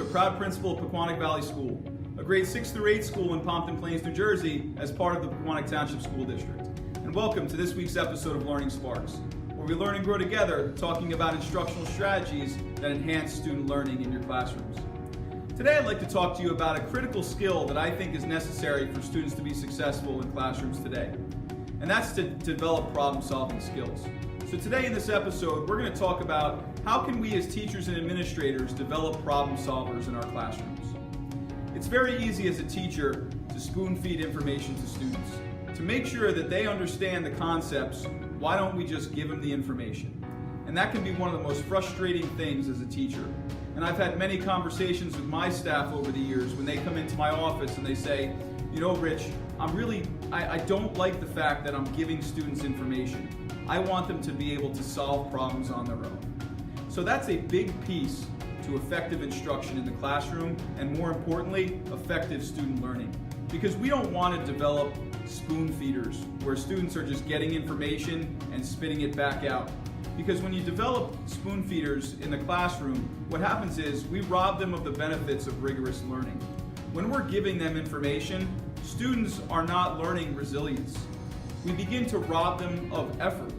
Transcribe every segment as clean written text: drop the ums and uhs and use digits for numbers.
Hayzler, proud principal of Pequannock Valley School, a grade 6 through 8 school in Pompton Plains, New Jersey, as part of the Pequannock Township School District. And welcome to this week's episode of Learning Sparks, where we learn and grow together, talking about instructional strategies that enhance student learning in your classrooms. Today I'd like to talk to you about a critical skill that I think is necessary for students to be successful in classrooms today, and that's to develop problem-solving skills. So today in this episode, we're going to talk about how can we as teachers and administrators develop problem solvers in our classrooms. It's very easy as a teacher to spoon-feed information to students. To make sure that they understand the concepts, why don't we just give them the information? And that can be one of the most frustrating things as a teacher. And I've had many conversations with my staff over the years when they come into my office and they say, you know, Rich, I don't like the fact that I'm giving students information. I want them to be able to solve problems on their own. So that's a big piece to effective instruction in the classroom, and more importantly, effective student learning. Because we don't want to develop spoon feeders where students are just getting information and spitting it back out. Because when you develop spoon feeders in the classroom, what happens is we rob them of the benefits of rigorous learning. When we're giving them information, students are not learning resilience. We begin to rob them of effort.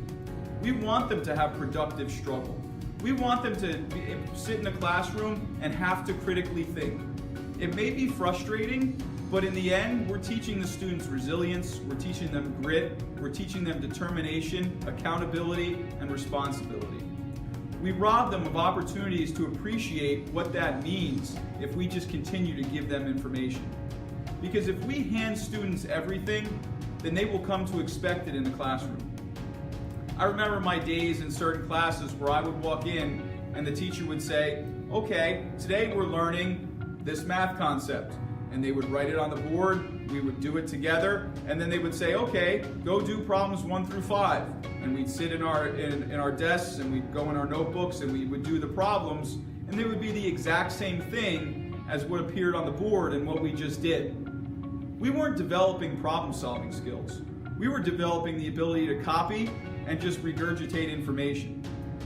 We want them to have productive struggle. We want them to sit in a classroom and have to critically think. It may be frustrating, but in the end, we're teaching the students resilience, we're teaching them grit, we're teaching them determination, accountability, and responsibility. We rob them of opportunities to appreciate what that means if we just continue to give them information. Because if we hand students everything, then they will come to expect it in the classroom. I remember my days in certain classes where I would walk in and the teacher would say, okay, today we're learning this math concept. And they would write it on the board, we would do it together, and then they would say, okay, go do problems 1 through 5. And we'd sit in our desks and we'd go in our notebooks and we would do the problems, and they would be the exact same thing as what appeared on the board and what we just did. We weren't developing problem-solving skills. We were developing the ability to copy and just regurgitate information.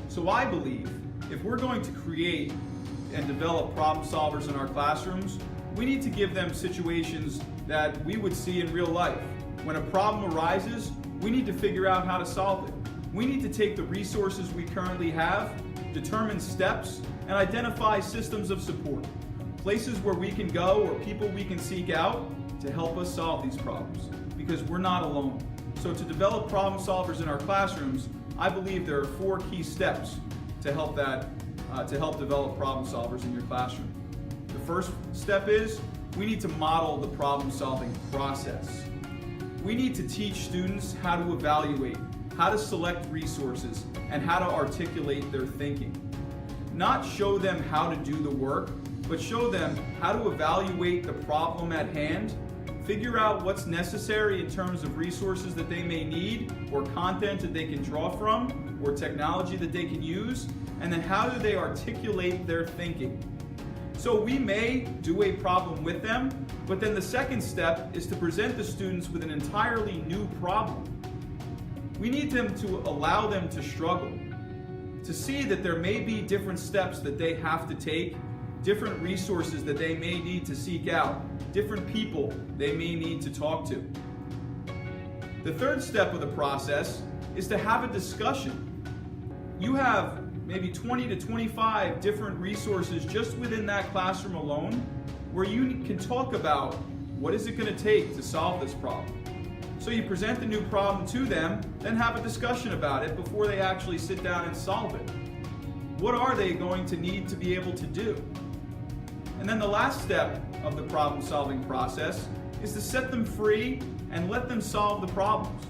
So I believe if we're going to create and develop problem solvers in our classrooms, we need to give them situations that we would see in real life. When a problem arises, we need to figure out how to solve it. We need to take the resources we currently have, determine steps, and identify systems of support. Places where we can go or people we can seek out to help us solve these problems, because we're not alone. So to develop problem solvers in our classrooms, I believe there are 4 key steps to help develop problem solvers in your classroom. The first step is we need to model the problem solving process. We need to teach students how to evaluate, how to select resources, and how to articulate their thinking. Not show them how to do the work, but show them how to evaluate the problem at hand, figure out what's necessary in terms of resources that they may need, or content that they can draw from, or technology that they can use, and then how do they articulate their thinking. So we may do a problem with them, but then the second step is to present the students with an entirely new problem. We need them to allow them to struggle, to see that there may be different steps that they have to take, different resources that they may need to seek out, different people they may need to talk to. The third step of the process is to have a discussion. You have maybe 20 to 25 different resources just within that classroom alone where you can talk about what is it going to take to solve this problem. So you present the new problem to them, then have a discussion about it before they actually sit down and solve it. What are they going to need to be able to do? And then the last step of the problem-solving process is to set them free and let them solve the problems.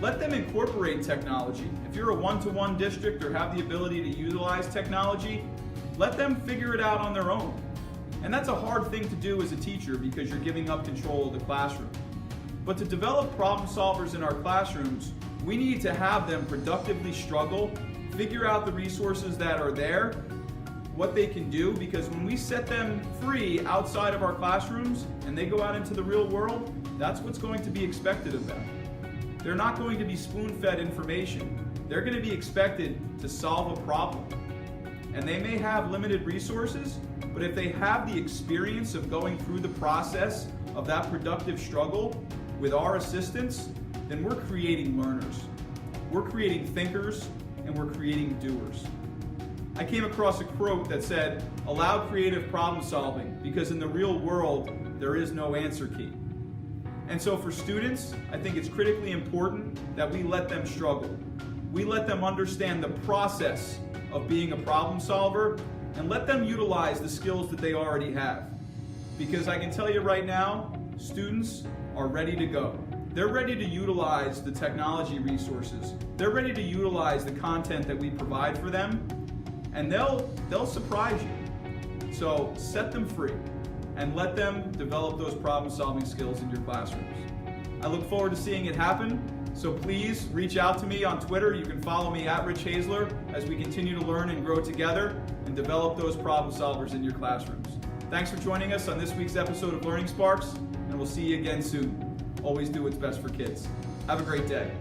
Let them incorporate technology. If you're a one-to-one district or have the ability to utilize technology, let them figure it out on their own. And that's a hard thing to do as a teacher because you're giving up control of the classroom. But to develop problem solvers in our classrooms, we need to have them productively struggle, figure out the resources that are there, what they can do, because when we set them free outside of our classrooms and they go out into the real world, that's what's going to be expected of them. They're not going to be spoon-fed information. They're going to be expected to solve a problem. and they may have limited resources, but if they have the experience of going through the process of that productive struggle with our assistance, then we're creating learners. We're creating thinkers, and we're creating doers. I came across a quote that said, "Allow creative problem solving, because in the real world, there is no answer key." And so for students, I think it's critically important that we let them struggle. We let them understand the process of being a problem solver and let them utilize the skills that they already have. Because I can tell you right now, students are ready to go. They're ready to utilize the technology resources. They're ready to utilize the content that we provide for them, and they'll surprise you. So set them free and let them develop those problem-solving skills in your classrooms. I look forward to seeing it happen, so please reach out to me on Twitter. You can follow me at Rich Hayzler as we continue to learn and grow together and develop those problem solvers in your classrooms. Thanks for joining us on this week's episode of Learning Sparks, and we'll see you again soon. Always do what's best for kids. Have a great day.